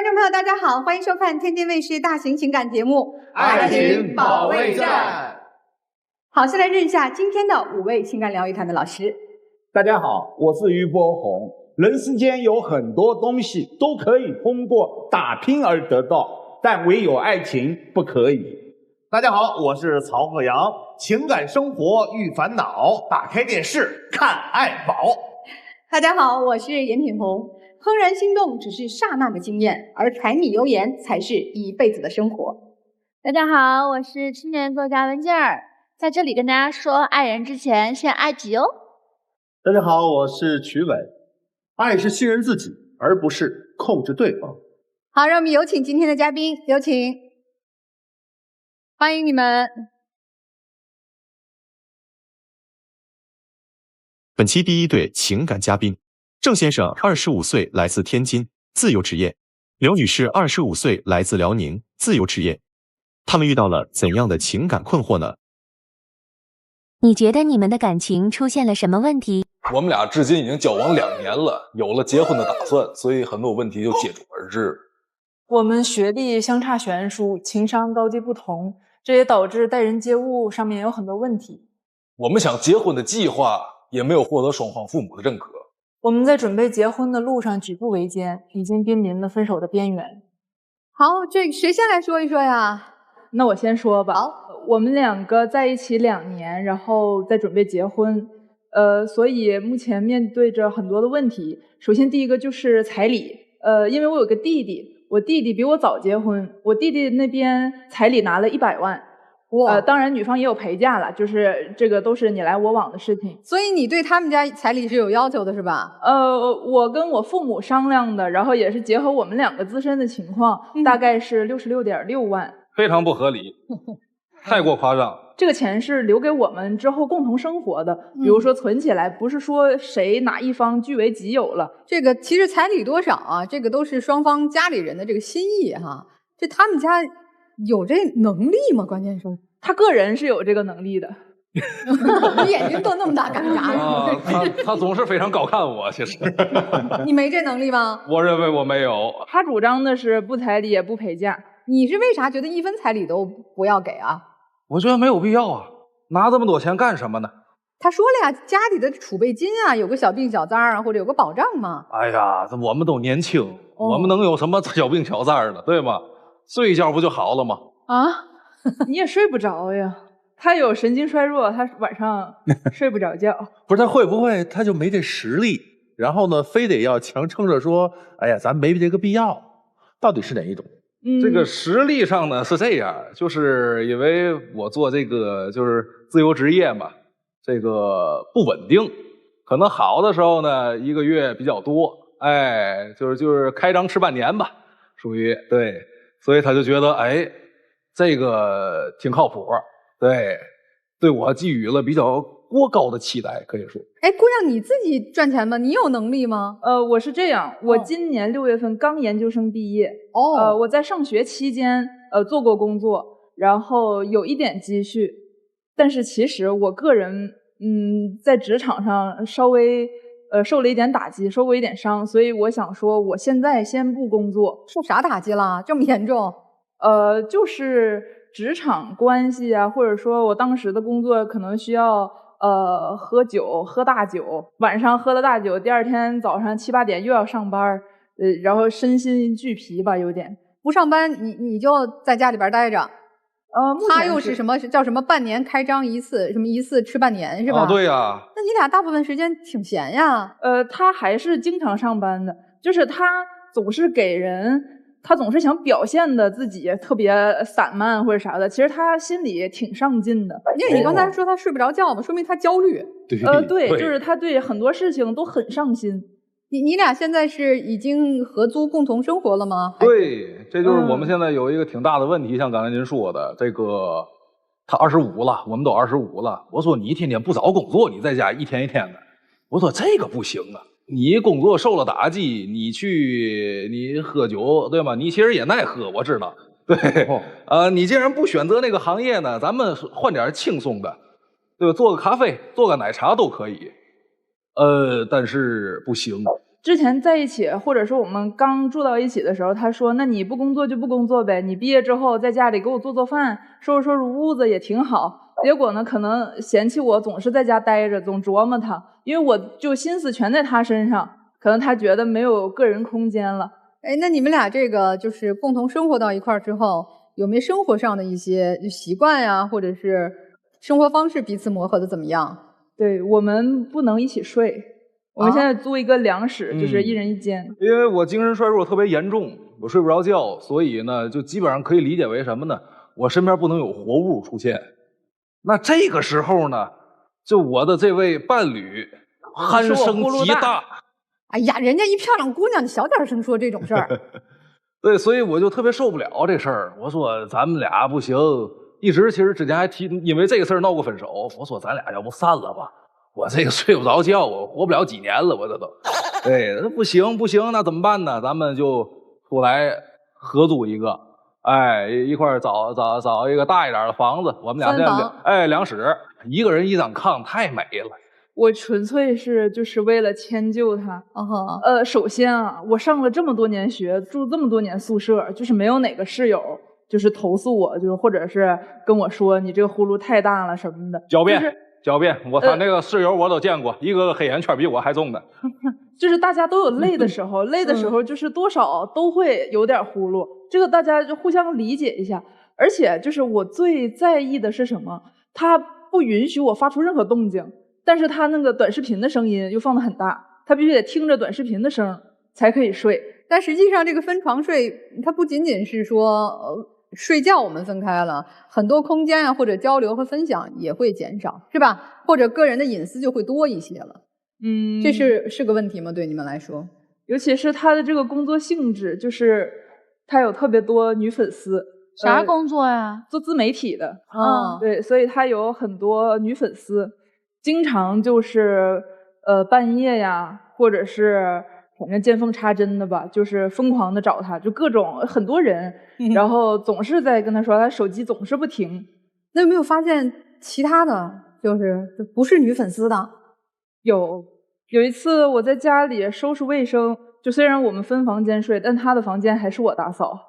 观众朋友，大家好，欢迎收看天津卫视大型情感节目《爱情保卫战》。好，先来认一下今天的5位情感疗愈团的老师。大家好，我是于波红。人世间有很多东西都可以通过打拼而得到，但唯有爱情不可以。大家好，我是曹鹤阳。情感生活遇烦恼，打开电视看爱宝。大家好，我是严品红。怦然心动只是刹那的经验，而柴米油盐才是一辈子的生活。大家好，我是青年作家文静儿，在这里跟大家说，爱人之前先爱己哦。大家好，我是曲伟。爱是信任自己，而不是控制对方。好，让我们有请今天的嘉宾，有请，欢迎你们。本期第一对情感嘉宾，郑先生25岁，来自天津，自由职业；刘女士25岁，来自辽宁，自由职业。他们遇到了怎样的情感困惑呢？你觉得你们的感情出现了什么问题？我们俩至今已经交往2年了，有了结婚的打算，所以很多问题就接踵而至。我们学历相差悬殊，情商高低不同，这也导致待人接物上面有很多问题。我们想结婚的计划也没有获得双方父母的认可。我们在准备结婚的路上举步维艰，已经濒临了分手的边缘。好，这谁先来说一说呀？那我先说吧。好，我们2个在一起2年，然后在准备结婚，所以目前面对着很多的问题。首先第一个就是彩礼，因为我有个弟弟，我弟弟比我早结婚，我弟弟那边彩礼拿了100万。当然女方也有陪嫁了，就是这个都是你来我往的事情。所以你对他们家彩礼是有要求的是吧？我跟我父母商量的，然后也是结合我们2个自身的情况，大概是66.6万。非常不合理，太过夸张。这个钱是留给我们之后共同生活的，比如说存起来，不是说谁哪一方据为己有了。这个其实彩礼多少啊，这个都是双方家里人的这个心意哈。这他们家有这能力吗？关键是他个人是有这个能力的。你眼睛瞪那么大干啥呢？他总是非常高看我，其实。你没这能力吗？我认为我没有。他主张的是不彩礼也不陪嫁。你是为啥觉得1分彩礼都不要给啊？我觉得没有必要啊，拿这么多钱干什么呢？他说了呀，家里的储备金啊，有个小病小灾啊，或者有个保障嘛。哎呀，我们都年轻，我们能有什么小病小灾的，对吗？睡一觉不就好了吗？啊，你也睡不着呀。他有神经衰弱，他晚上睡不着觉。不是他会不会他就没这实力，然后呢非得要强撑着说，哎呀咱没这个必要，到底是哪一种？这个实力上呢是这样，就是因为我做这个就是自由职业嘛，这个不稳定，可能好的时候呢1个月比较多，哎，就是开张吃半年吧，属于对，所以他就觉得哎，这个挺靠谱，对我寄予了比较过高的期待，可以说。哎，姑娘，你自己赚钱吗？你有能力吗？我是这样，我今年6月份刚研究生毕业。我在上学期间做过工作，然后有一点积蓄，但是其实我个人在职场上稍微受了一点打击，受过一点伤，所以我想说我现在先不工作。受啥打击了？这么严重？就是职场关系啊，或者说我当时的工作可能需要喝酒，喝大酒，晚上喝了大酒，第2天早上7、8点又要上班，然后身心俱疲吧，有点。不上班，你就在家里边待着。他又是什么叫什么半年开张一次，什么一次吃半年是吧？对呀。那你俩大部分时间挺闲呀。他还是经常上班的，就是他总是给人。他总是想表现的自己特别散漫或者啥的，其实他心里挺上进的。因为你刚才说他睡不着觉嘛，说明他焦虑。对，就是他对很多事情都很上心。你俩现在是已经合租共同生活了吗？对，这就是我们现在有一个挺大的问题，像刚才您说的，这个他25了，我们都25了。我说你天天不找工作，你在家一天一天的，我说这个不行啊。你工作受了打击，你喝酒，对吗？你其实也爱喝，我知道。对，你既然不选择那个行业呢，咱们换点轻松的，对吧？做个咖啡，做个奶茶都可以。但是不行，之前在一起，或者说我们刚住到一起的时候，他说：“那你不工作就不工作呗，你毕业之后在家里给我做做饭，收拾收拾屋子也挺好。”结果呢，可能嫌弃我总是在家待着，总琢磨他，因为我就心思全在他身上，可能他觉得没有个人空间了。哎，那你们俩这个就是共同生活到一块儿之后，有没有生活上的一些习惯呀，或者是生活方式彼此磨合的怎么样？对，我们不能一起睡。我们现在租一个两室，就是一人一间。因为我精神衰弱特别严重，我睡不着觉，所以呢，就基本上可以理解为什么呢？我身边不能有活物出现。那这个时候呢，就我的这位伴侣鼾声极大。哎呀，人家一漂亮姑娘，你小点声说这种事儿。对，所以我就特别受不了这事儿。我说咱们俩不行，一直其实之前还因为这个事儿闹过分手。我说咱俩要不散了吧？我这个睡不着觉，我活不了几年了，我这都。对，不行，那怎么办呢？咱们就出来合租一个，哎，一块儿找一个大一点的房子。我们俩两室，一个人一张炕，太美了。我纯粹是就是为了迁就他。首先啊，我上了这么多年学，住这么多年宿舍，就是没有哪个室友就是投诉我，就是或者是跟我说你这个呼噜太大了什么的。狡辩，他那个室友我都见过，一个黑眼圈比我还重的。就是大家都有累的时候，累的时候就是多少都会有点呼噜，这个大家就互相理解一下。而且就是我最在意的是什么？他不允许我发出任何动静，但是他那个短视频的声音又放得很大，他必须得听着短视频的声才可以睡。但实际上这个分床睡，它不仅仅是说睡觉我们分开了，很多空间啊或者交流和分享也会减少，是吧？或者个人的隐私就会多一些了。这是个问题吗？对你们来说？尤其是他的这个工作性质，就是他有特别多女粉丝。啥工作呀？做自媒体的。对，所以他有很多女粉丝，经常就是半夜呀，或者是反正见缝插针的吧，就是疯狂的找他，就各种很多人，然后总是在跟他说，他手机总是不停。那有没有发现其他的就是不是女粉丝的？有一次我在家里收拾卫生，就虽然我们分房间睡，但他的房间还是我打扫。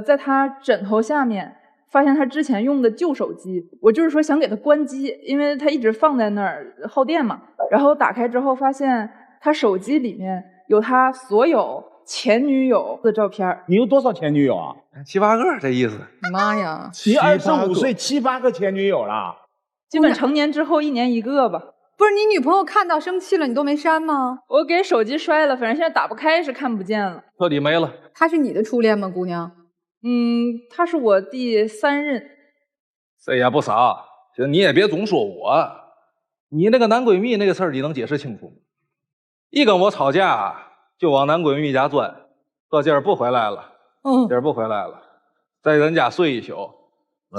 在他枕头下面发现他之前用的旧手机，我就是说想给他关机，因为他一直放在那儿耗电嘛。然后打开之后发现他手机里面有他所有前女友的照片。你有多少前女友啊？7、8个，这意思。妈呀，你25岁7、8个前女友了，基本成年之后1年1个吧。不是你女朋友看到生气了，你都没删吗？我给手机摔了，反正现在打不开是看不见了，彻底没了。她是你的初恋吗，姑娘？她是我第3任。这也不傻，行，你也别总说我。你那个男闺蜜那个事儿，你能解释清楚吗？一跟我吵架就往男闺蜜家钻，说今儿不回来了，今儿不回来了，在人家睡一宿，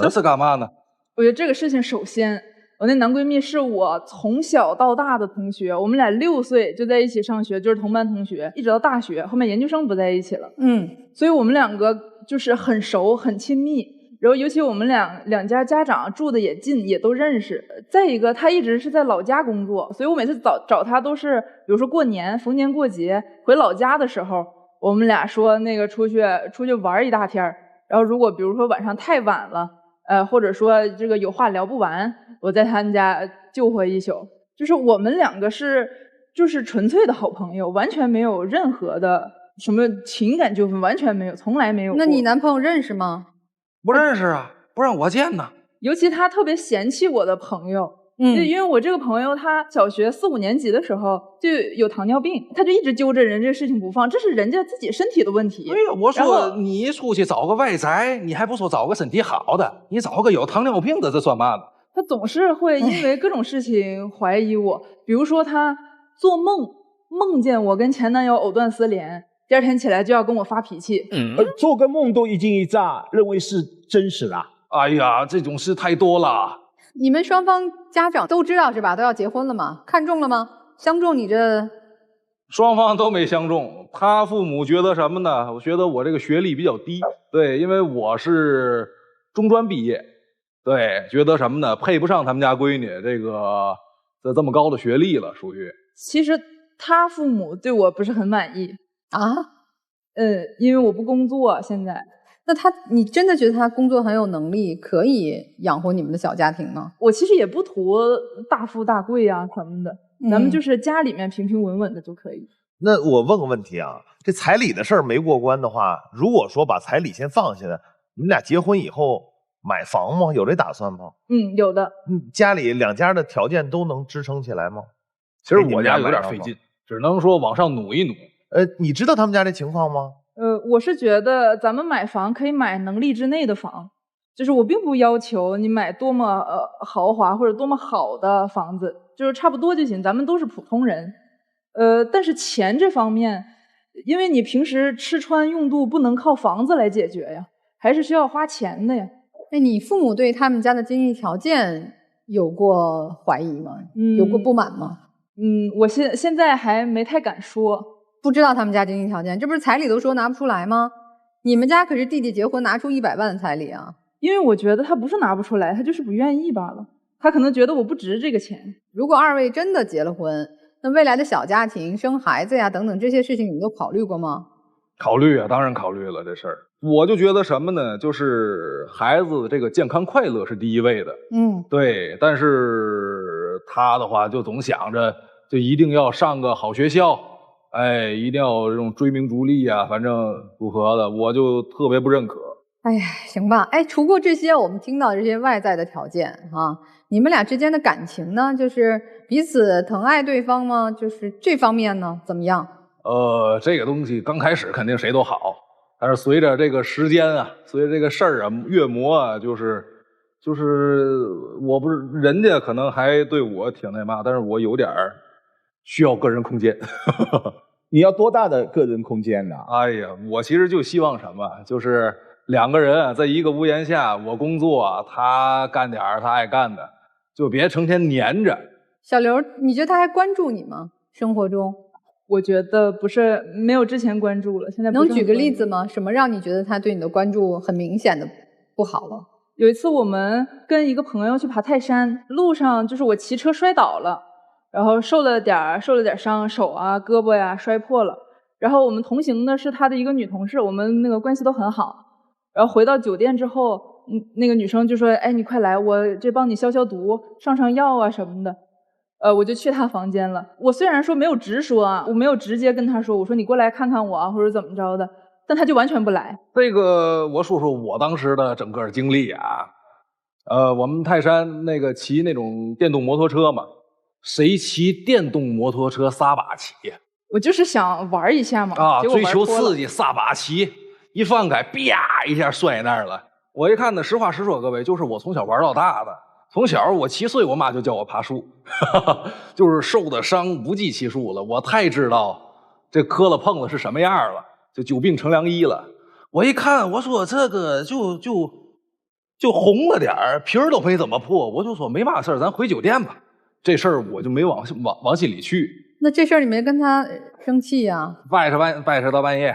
这是干嘛呢？我觉得这个事情，首先我那男闺蜜是我从小到大的同学，我们俩6岁就在一起上学，就是同班同学，一直到大学，后面研究生不在一起了。所以我们两个就是很熟很亲密，然后尤其我们两家家长住的也近，也都认识。再一个，他一直是在老家工作，所以我每次找他都是，比如说过年、逢年过节回老家的时候，我们俩说那个出去玩一大天，然后如果比如说晚上太晚了，或者说这个有话聊不完，我在他们家就回一宿。就是我们两个就是纯粹的好朋友，完全没有任何的什么情感纠纷，完全没有，从来没有过。那你男朋友认识吗？不认识啊，不让我见呢。尤其他特别嫌弃我的朋友，因为我这个朋友他小学4、5年级的时候就有糖尿病，他就一直揪着人这个事情不放，这是人家自己身体的问题。哎呀，我说你出去找个外宅，你还不说找个身体好的，你找个有糖尿病的，这算嘛呢？他总是会因为各种事情怀疑我，比如说他做梦见我跟前男友藕断丝连，第二天起来就要跟我发脾气。做个梦都一惊一乍，认为是真实的。哎呀，这种事太多了。你们双方家长都知道是吧？都要结婚了吗？看中了吗？相中你这？双方都没相中。他父母觉得什么呢？我觉得我这个学历比较低，对，因为我是中专毕业，对，觉得什么呢？配不上他们家闺女这么高的学历了，属于。其实他父母对我不是很满意啊。因为我不工作现在。那你真的觉得他工作很有能力，可以养活你们的小家庭吗？我其实也不图大富大贵啊什么的，咱们就是家里面平平稳稳的就可以。那我问个问题啊，这彩礼的事儿没过关的话，如果说把彩礼先放下来，你们俩结婚以后买房吗？有这打算吗？有的。家里两家的条件都能支撑起来吗？其实我家有点费劲，只能说往上努一努。你知道他们家这情况吗？我是觉得咱们买房可以买能力之内的房，就是我并不要求你买多么豪华或者多么好的房子，就是差不多就行，咱们都是普通人。但是钱这方面，因为你平时吃穿用度不能靠房子来解决呀，还是需要花钱的呀。那你父母对他们家的经济条件有过怀疑吗？有过不满吗？我现在还没太敢说。不知道他们家经济条件，这不是彩礼都说拿不出来吗？你们家可是弟弟结婚拿出100万的彩礼啊！因为我觉得他不是拿不出来，他就是不愿意罢了。他可能觉得我不值这个钱。如果2位真的结了婚，那未来的小家庭、生孩子呀等等这些事情，你们都考虑过吗？考虑啊，当然考虑了这事儿。我就觉得什么呢？就是孩子的这个健康快乐是第一位的。对。但是他的话就总想着，就一定要上个好学校。一定要这种追名逐利啊，反正如何的，我就特别不认可。哎呀，行吧。除过这些我们听到的这些外在的条件啊，你们俩之间的感情呢，就是彼此疼爱对方吗？就是这方面呢，怎么样？这个东西刚开始肯定谁都好，但是随着这个时间啊，随着这个事儿啊越磨啊，就是我不是人家可能还对我挺那嘛，但是我有点需要个人空间。你要多大的个人空间呢？哎呀，我其实就希望什么，就是2个人在一个屋檐下，我工作，他干点他爱干的，就别成天黏着。小刘，你觉得他还关注你吗？生活中？我觉得不是，没有之前关注了。现在能举个例子吗？什么让你觉得他对你的关注很明显的不好了？有一次我们跟一个朋友去爬泰山，路上就是我骑车摔倒了。然后受了点伤，手啊、胳膊呀摔破了。然后我们同行的是他的一个女同事，我们那个关系都很好。然后回到酒店之后，那个女生就说：“你快来，我这帮你消消毒、上上药啊什么的。”我就去他房间了。我虽然说没有直说啊，我没有直接跟他说，我说你过来看看我啊，或者怎么着的，但他就完全不来。这个我说说我当时的整个经历啊。我们泰山那个骑那种电动摩托车嘛。谁骑电动摩托车撒把骑呀？我就是想玩一下嘛，追求刺激，撒把骑，一放开，啪一下摔那儿了。我一看呢，实话实说，各位，就是我从小玩到大的。从小我7岁，我妈就教我爬树，就是受的伤不计其数了。我太知道这磕了碰了是什么样了，就久病成良医了。我一看，我说这个就红了点儿，皮儿都没怎么破，我就说没嘛事儿，咱回酒店吧。这事儿我就没往心里去。那这事儿你没跟他生气呀？拜扯到半夜。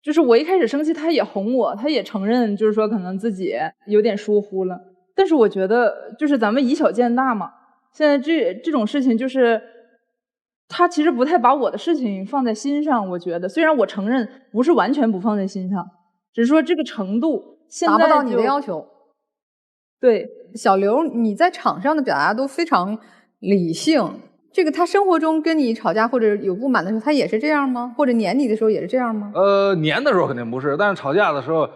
就是我一开始生气，他也哄我，他也承认，就是说可能自己有点疏忽了。但是我觉得，就是咱们以小见大嘛。现在这种事情，就是他其实不太把我的事情放在心上。我觉得，虽然我承认不是完全不放在心上，只是说这个程度现在达不到你的要求。对，小刘，你在场上的表达都非常理性，这个他生活中跟你吵架或者有不满的时候，他也是这样吗？或者黏你的时候也是这样吗？黏的时候肯定不是，但是吵架的时候，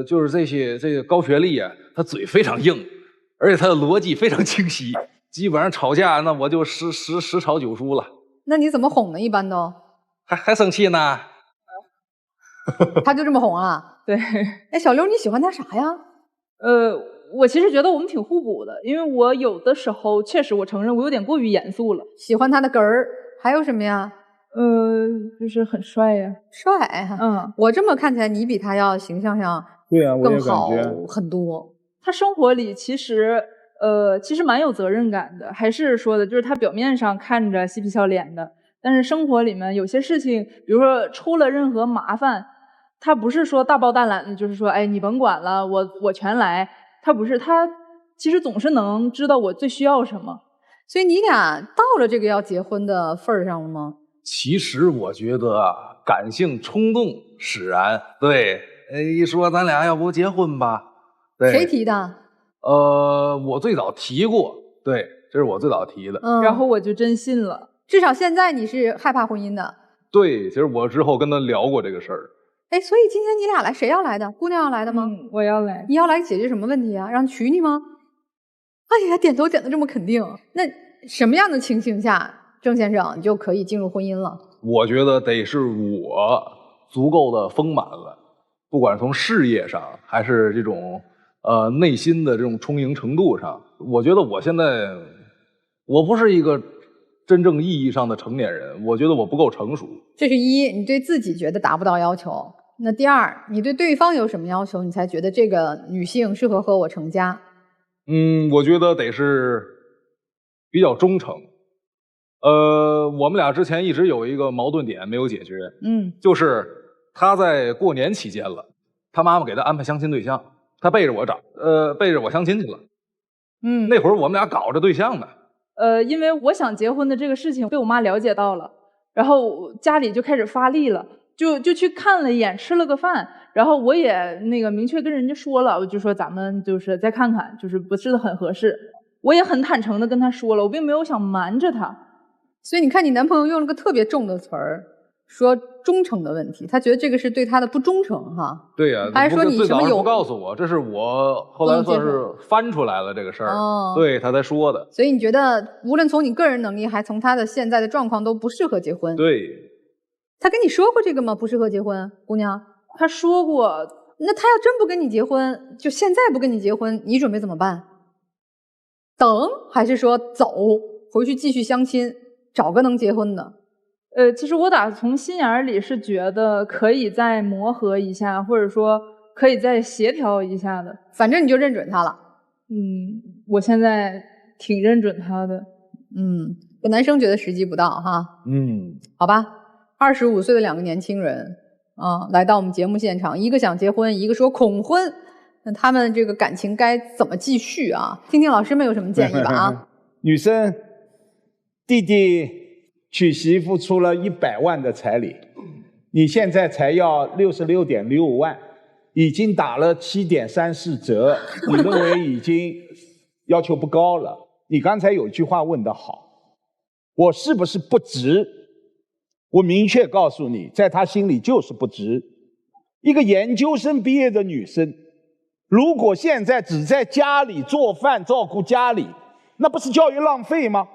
就是这个高学历啊，他嘴非常硬，而且他的逻辑非常清晰，基本上吵架那我就十吵9输了。那你怎么哄呢？一般都还生气呢？他就这么哄啊？对。小刘，你喜欢他啥呀？我其实觉得我们挺互补的，因为我有的时候确实我承认我有点过于严肃了。喜欢他的哏儿，还有什么呀？就是很帅呀。帅。我这么看起来，你比他要形象上更好很多。他生活里其实蛮有责任感的，还是说的就是他表面上看着嬉皮笑脸的，但是生活里面有些事情，比如说出了任何麻烦，他不是说大包大揽的，就是说你甭管了，我全来。他不是，他其实总是能知道我最需要什么。所以你俩到了这个要结婚的份儿上了吗？其实我觉得啊，感性冲动使然。对，一说咱俩要不结婚吧？对，谁提的？我最早提过，对，这是我最早提的。然后我就真信了。至少现在你是害怕婚姻的。对，其实我之后跟他聊过这个事儿。哎，所以今天你俩来，谁要来的？姑娘要来的吗？我要来。你要来解决什么问题啊？让娶你吗？哎呀，点头点得这么肯定。那什么样的情形下，郑先生你就可以进入婚姻了？我觉得得是我足够的丰满了，不管从事业上还是这种内心的这种充盈程度上，我觉得我现在我不是一个真正意义上的成年人，我觉得我不够成熟。这是一，你对自己觉得达不到要求。那第二，你对对方有什么要求，你才觉得这个女性适合和我成家？我觉得得是比较忠诚。我们俩之前一直有一个矛盾点没有解决，就是他在过年期间了，他妈妈给他安排相亲对象，他背着我背着我相亲去了。那会儿我们俩搞着对象呢。因为我想结婚的这个事情被我妈了解到了，然后家里就开始发力了，就去看了一眼，吃了个饭，然后我也明确跟人家说了，我就说咱们就是再看看，就是不是很合适。我也很坦诚的跟他说了，我并没有想瞒着他。所以你看，你男朋友用了个特别重的词儿，说忠诚的问题，他觉得这个是对他的不忠诚哈。对呀，还说你什么有不告诉我，这是我后来算是翻出来了这个事儿，对他才说的。所以你觉得无论从你个人能力，还从他的现在的状况，都不适合结婚？对。他跟你说过这个吗？不适合结婚，姑娘？他说过。那他要真不跟你结婚，就现在不跟你结婚，你准备怎么办？等，还是说走回去继续相亲，找个能结婚的？其实我从心眼里是觉得可以再磨合一下，或者说可以再协调一下的。反正你就认准他了。我现在挺认准他的。这男生觉得时机不到哈。好吧，25岁的两个年轻人来到我们节目现场，一个想结婚，一个说恐婚，那他们这个感情该怎么继续啊？听听老师们有什么建议吧啊。女生，弟弟娶媳妇出了100万的彩礼，你现在才要66.65万，已经打了7.34折，你认为已经要求不高了？你刚才有句话问得好，我是不是不值？我明确告诉你，在他心里就是不值。一个研究生毕业的女生，如果现在只在家里做饭照顾家里，那不是教育浪费吗？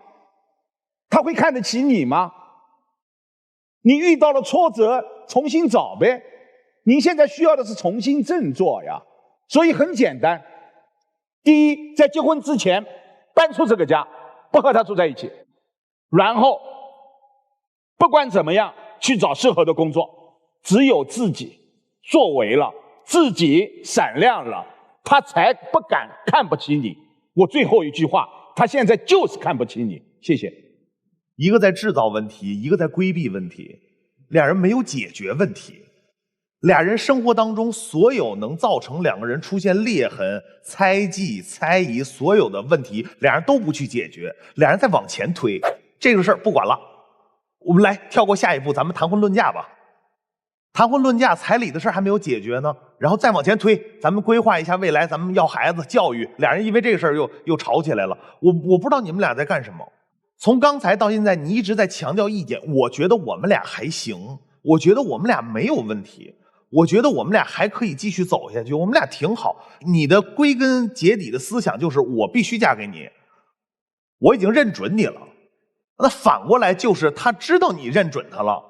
他会看得起你吗？你遇到了挫折，重新找呗。您现在需要的是重新振作呀。所以很简单，第一，在结婚之前搬出这个家，不和他住在一起，然后不管怎么样去找适合的工作。只有自己作为了，自己闪亮了，他才不敢看不起你。我最后一句话，他现在就是看不起你。谢谢。一个在制造问题，一个在规避问题，俩人没有解决问题。俩人生活当中所有能造成两个人出现裂痕、猜忌、猜疑所有的问题，俩人都不去解决，俩人在往前推。这个事儿不管了，我们来跳过下一步，咱们谈婚论嫁吧。谈婚论嫁，彩礼的事儿还没有解决呢，然后再往前推，咱们规划一下未来，咱们要孩子教育。俩人因为这个事儿又吵起来了。我不知道你们俩在干什么。从刚才到现在，你一直在强调意见，我觉得我们俩还行，我觉得我们俩没有问题，我觉得我们俩还可以继续走下去，我们俩挺好。你的归根结底的思想就是我必须嫁给你，我已经认准你了。那反过来就是他知道你认准他了，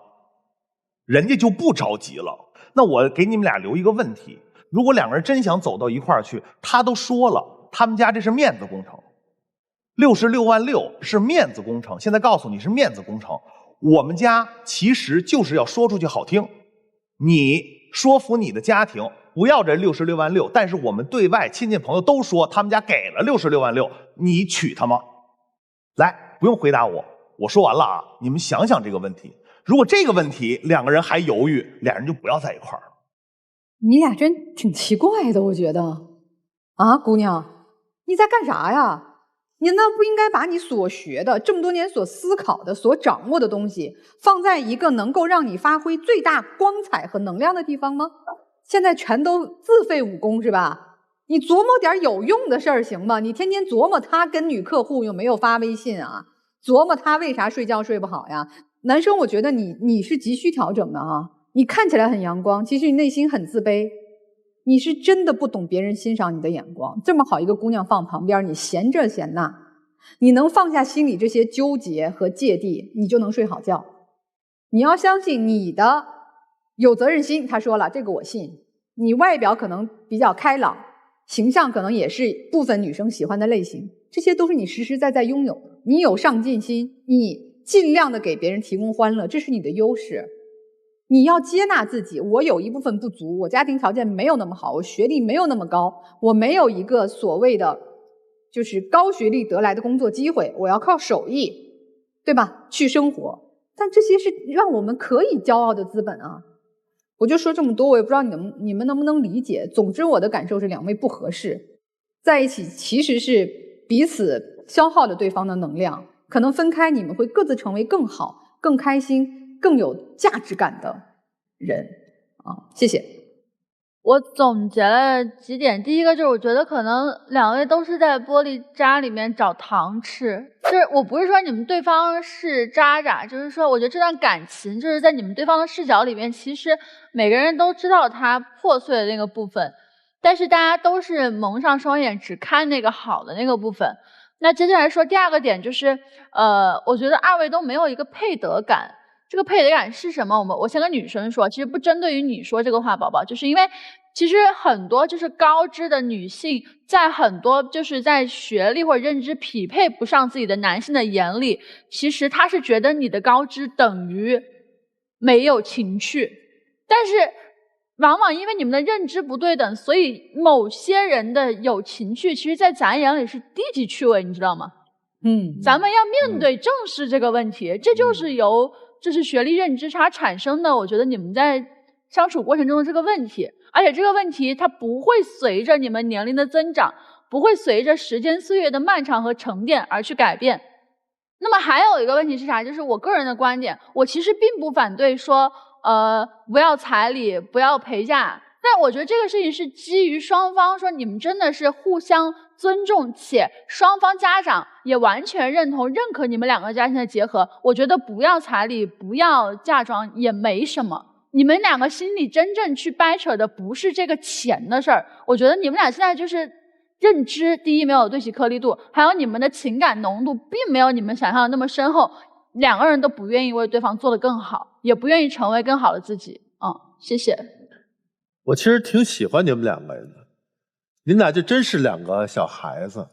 人家就不着急了。那我给你们俩留一个问题，如果两个人真想走到一块儿去，他都说了他们家这是面子工程，66.6万是面子工程，现在告诉你是面子工程，我们家其实就是要说出去好听，你说服你的家庭不要这66.6万，但是我们对外亲戚朋友都说他们家给了66.6万，你娶她吗？来，不用回答我，我说完了啊，你们想想这个问题。如果这个问题两个人还犹豫，俩人就不要在一块儿了。你俩真挺奇怪的，我觉得。啊，姑娘，你在干啥呀？你难道不应该把你所学的这么多年所思考的所掌握的东西放在一个能够让你发挥最大光彩和能量的地方吗？现在全都自废武功是吧？你琢磨点有用的事儿行吗？你天天琢磨他跟女客户有没有发微信啊，琢磨他为啥睡觉睡不好呀。男生我觉得你是急需调整的啊，你看起来很阳光，其实你内心很自卑，你是真的不懂别人欣赏你的眼光。这么好一个姑娘放旁边，你嫌这嫌那，你能放下心里这些纠结和芥蒂，你就能睡好觉。你要相信你的有责任心，他说了，这个我信。你外表可能比较开朗，形象可能也是部分女生喜欢的类型，这些都是你实实在在拥有的。你有上进心，你尽量的给别人提供欢乐，这是你的优势。你要接纳自己，我有一部分不足，我家庭条件没有那么好，我学历没有那么高，我没有一个所谓的就是高学历得来的工作机会，我要靠手艺，对吧？去生活。但这些是让我们可以骄傲的资本啊。我就说这么多，我也不知道你们能不能理解。总之我的感受是两位不合适，在一起其实是彼此消耗了对方的能量，可能分开你们会各自成为更好、更开心、更有价值感的人啊。谢谢。我总结了几点，第一个就是我觉得可能两位都是在玻璃渣里面找糖吃，就是我不是说你们对方是渣渣，就是说我觉得这段感情就是在你们对方的视角里面，其实每个人都知道他破碎的那个部分，但是大家都是蒙上双眼只看那个好的那个部分。那接下来说第二个点就是我觉得二位都没有一个配得感。这个配得感是什么？我先跟女生说，其实不针对于你说这个话，宝宝，就是因为其实很多就是高知的女性，在很多就是在学历或者认知匹配不上自己的男性的眼里，其实他是觉得你的高知等于没有情趣，但是往往因为你们的认知不对等，所以某些人的有情趣，其实在咱眼里是低级趣味，你知道吗？咱们要面对正视这个问题，这就是由就是学历认知差产生的，我觉得你们在相处过程中的这个问题，而且这个问题它不会随着你们年龄的增长，不会随着时间岁月的漫长和沉淀而去改变。那么还有一个问题是啥？就是我个人的观点，我其实并不反对说不要彩礼，不要陪嫁，但我觉得这个事情是基于双方说你们真的是互相尊重，且双方家长也完全认同认可你们两个家庭的结合，我觉得不要彩礼不要嫁妆也没什么。你们两个心里真正去掰扯的不是这个钱的事儿，我觉得你们俩现在就是认知第一没有对齐颗粒度，还有你们的情感浓度并没有你们想象的那么深厚，两个人都不愿意为对方做得更好，也不愿意成为更好的自己。谢谢。我其实挺喜欢你们两个人的，你们俩就真是两个小孩子，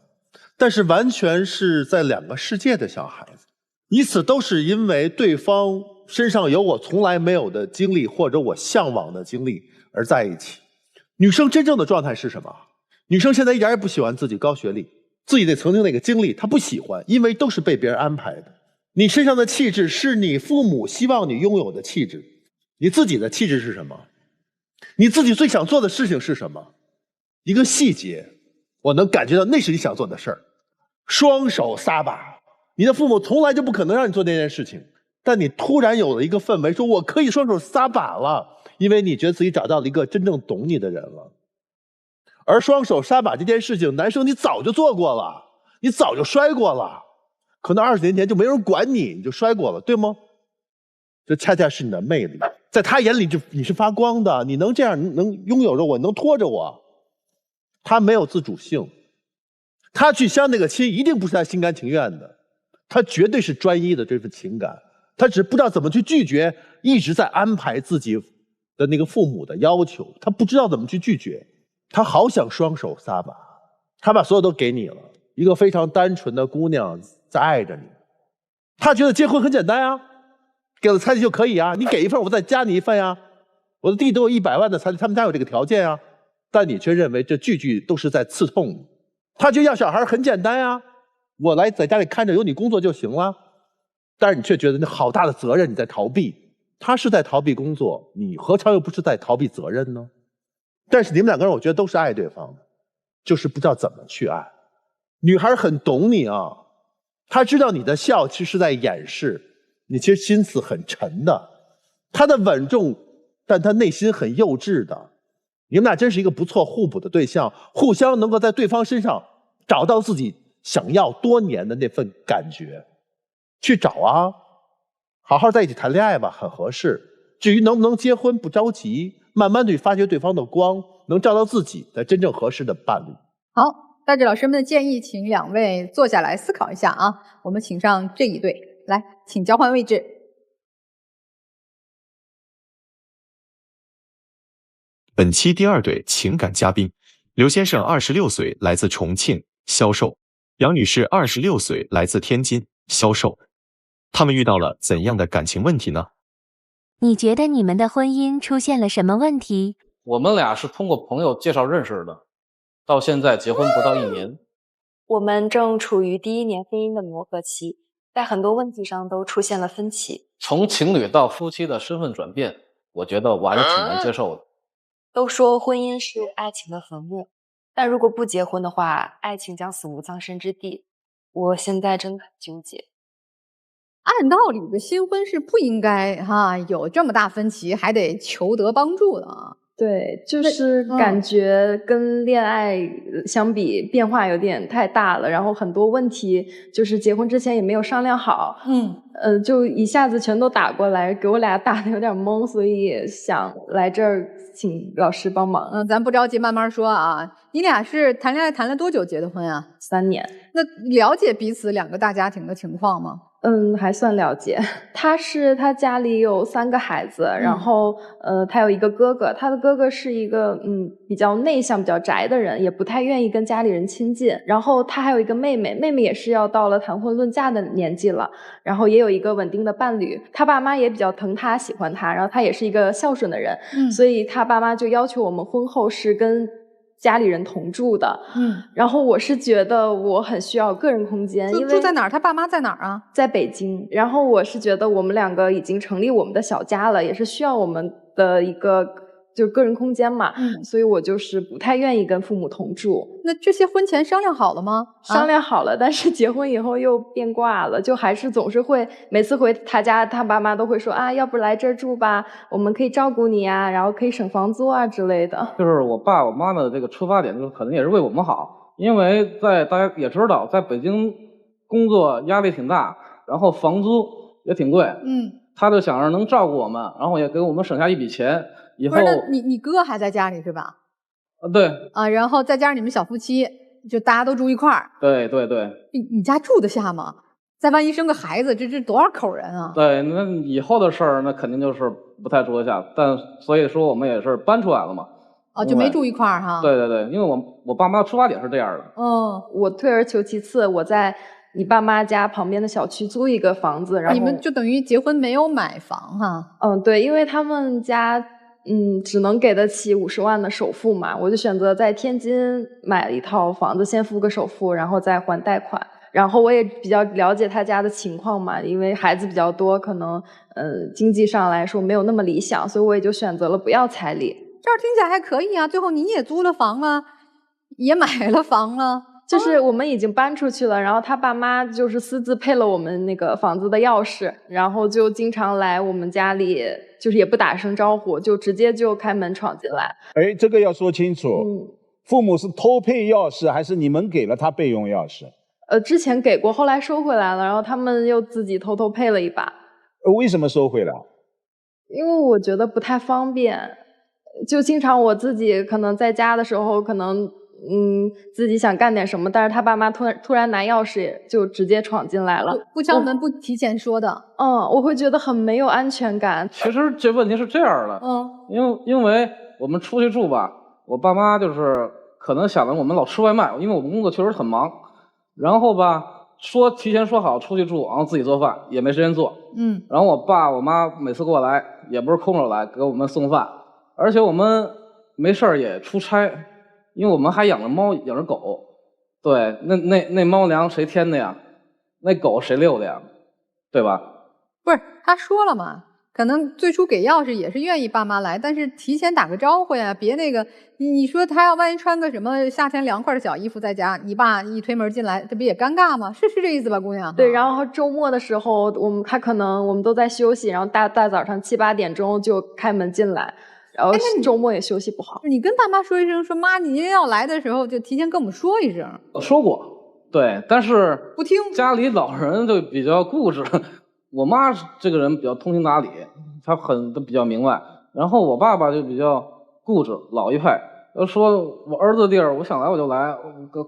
但是完全是在两个世界的小孩子，彼此都是因为对方身上有我从来没有的经历或者我向往的经历而在一起。女生真正的状态是什么？女生现在一点也不喜欢自己高学历，自己的曾经那个经历她不喜欢，因为都是被别人安排的。你身上的气质是你父母希望你拥有的气质，你自己的气质是什么？你自己最想做的事情是什么？一个细节我能感觉到那是你想做的事儿。双手撒把，你的父母从来就不可能让你做那件事情，但你突然有了一个氛围，说我可以双手撒把了，因为你觉得自己找到了一个真正懂你的人了。而双手撒把这件事情，男生你早就做过了，你早就摔过了，可能20年前就没人管你，你就摔过了，对吗？这恰恰是你的魅力，在他眼里你是发光的，你能这样能拥有着我，能拖着我。他没有自主性，他去相那个亲一定不是他心甘情愿的，他绝对是专一的这份情感，他只不知道怎么去拒绝一直在安排自己的那个父母的要求，他不知道怎么去拒绝，他好想双手撒把，他把所有都给你了，一个非常单纯的姑娘在爱着你，他觉得结婚很简单啊，给了彩礼就可以啊，你给一份我再加你一份呀，我的弟都有100万的彩礼，他们家有这个条件啊，但你却认为这句句都是在刺痛你。他就要小孩很简单啊，我来在家里看着有你工作就行了，但是你却觉得那好大的责任你在逃避，他是在逃避工作，你何尝又不是在逃避责任呢？但是你们两个人我觉得都是爱对方的，就是不知道怎么去爱。女孩很懂你啊，她知道你的笑其实是在掩饰，你其实心思很沉的。她的稳重，但她内心很幼稚的。你们俩真是一个不错互补的对象，互相能够在对方身上找到自己想要多年的那份感觉。去找啊，好好在一起谈恋爱吧，很合适。至于能不能结婚，不着急，慢慢去发掘对方的光，能找到自己的真正合适的伴侣。好，带着老师们的建议，请两位坐下来思考一下啊。我们请上这一对来，请交换位置。本期第2对情感嘉宾，刘先生26岁，来自重庆，销售；杨女士26岁，来自天津，销售。他们遇到了怎样的感情问题呢？你觉得你们的婚姻出现了什么问题？我们俩是通过朋友介绍认识的，到现在结婚不到1年。我们正处于第1年婚姻的磨合期，在很多问题上都出现了分歧。从情侣到夫妻的身份转变，我觉得我还是挺难接受的。都说婚姻是爱情的坟墓，但如果不结婚的话，爱情将死无葬身之地。我现在真的很纠结。按道理的新婚是不应该有这么大分歧，还得求得帮助的啊。对，就是感觉跟恋爱相比变化有点太大了，然后很多问题就是结婚之前也没有商量好，就一下子全都打过来，给我俩打的有点懵，所以想来这儿请老师帮忙。咱不着急，慢慢说啊。你俩是谈恋爱谈了多久结的婚啊？3年。那了解彼此2个大家庭的情况吗？还算了解。他家里有3个孩子，然后他有一个哥哥，他的哥哥是一个比较内向、比较宅的人，也不太愿意跟家里人亲近。然后他还有一个妹妹，妹妹也是要到了谈婚论嫁的年纪了，然后也有一个稳定的伴侣。他爸妈也比较疼他，喜欢他，然后他也是一个孝顺的人，所以他爸妈就要求我们婚后是跟家里人同住的。然后我是觉得我很需要个人空间。因为住在哪儿？他爸妈在哪儿啊？在北京。然后我是觉得我们2个已经成立我们的小家了，也是需要我们的一个就个人空间嘛。所以我就是不太愿意跟父母同住。那这些婚前商量好了吗？商量好了，但是结婚以后又变卦了，就还是总是会每次回他家，他爸妈都会说啊，要不来这儿住吧，我们可以照顾你啊，然后可以省房租啊之类的。就是我爸我妈的这个出发点，就是可能也是为我们好，因为大家也知道，在北京工作压力挺大，然后房租也挺贵。他就想着能照顾我们，然后也给我们省下一笔钱。以后不是，那你哥还在家里是吧？对啊，然后再加上你们小夫妻，就大家都住一块儿。对。你家住得下吗？再万一生个孩子，这多少口人啊？对，那以后的事儿，那肯定就是不太住得下。但所以说我们也是搬出来了嘛。就没住一块儿哈。对，因为我爸妈出发点是这样的。我退而求其次，我在你爸妈家旁边的小区租一个房子，然后你们就等于结婚没有买房哈？对，因为他们家只能给得起50万的首付嘛，我就选择在天津买一套房子，先付个首付，然后再还贷款。然后我也比较了解他家的情况嘛，因为孩子比较多，可能经济上来说没有那么理想，所以我也就选择了不要彩礼。这儿听起来还可以啊，最后你也租了房了，也买了房了。就是我们已经搬出去了，然后他爸妈就是私自配了我们那个房子的钥匙，然后就经常来我们家里，就是也不打声招呼，就直接就开门闯进来。这个要说清楚。父母是偷配钥匙，还是你们给了他备用钥匙？之前给过，后来收回来了，然后他们又自己偷偷配了一把。为什么收回来？因为我觉得不太方便，就经常我自己可能在家的时候，可能自己想干点什么，但是他爸妈突然拿钥匙就直接闯进来了，不敲门不提前说的。我会觉得很没有安全感。其实这问题是这样的，因为我们出去住吧，我爸妈就是可能想着我们老吃外卖，因为我们工作确实很忙，然后吧提前说好出去住，然后自己做饭也没时间做。然后我爸我妈每次过来也不是空手来给我们送饭，而且我们没事儿也出差。因为我们还养着猫，养着狗，对，那猫粮谁添的呀？那狗谁遛的呀？对吧？不是，他说了嘛，可能最初给钥匙也是愿意爸妈来，但是提前打个招呼呀，别那个你说他要万一穿个什么夏天凉快的小衣服在家，你爸一推门进来，这不也尴尬吗？是这意思吧，姑娘？对，然后周末的时候，我们都在休息，然后大早上7、8点钟就开门进来，然后周末也休息不好。你跟爸妈说一声，说妈，你今天要来的时候就提前跟我们说一声。说过，对，但是不听。家里老人就比较固执。我妈这个人比较通情达理，她都比较明白。然后我爸爸就比较固执，老一派。说我儿子的地儿，我想来我就来，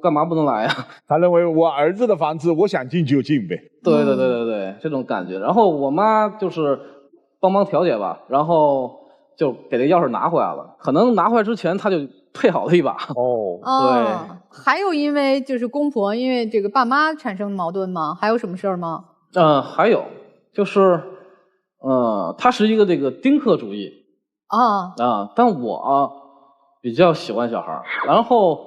干嘛不能来呀？他认为我儿子的房子，我想进就进呗。对，这种感觉。然后我妈就是帮忙调解吧，然后就给这钥匙拿回来了。可能拿回来之前，他就配好了一把。对。还有因为就是公婆因为这个爸妈产生矛盾吗？还有什么事儿吗？还有就是，他是一个这个丁克主义但我比较喜欢小孩，然后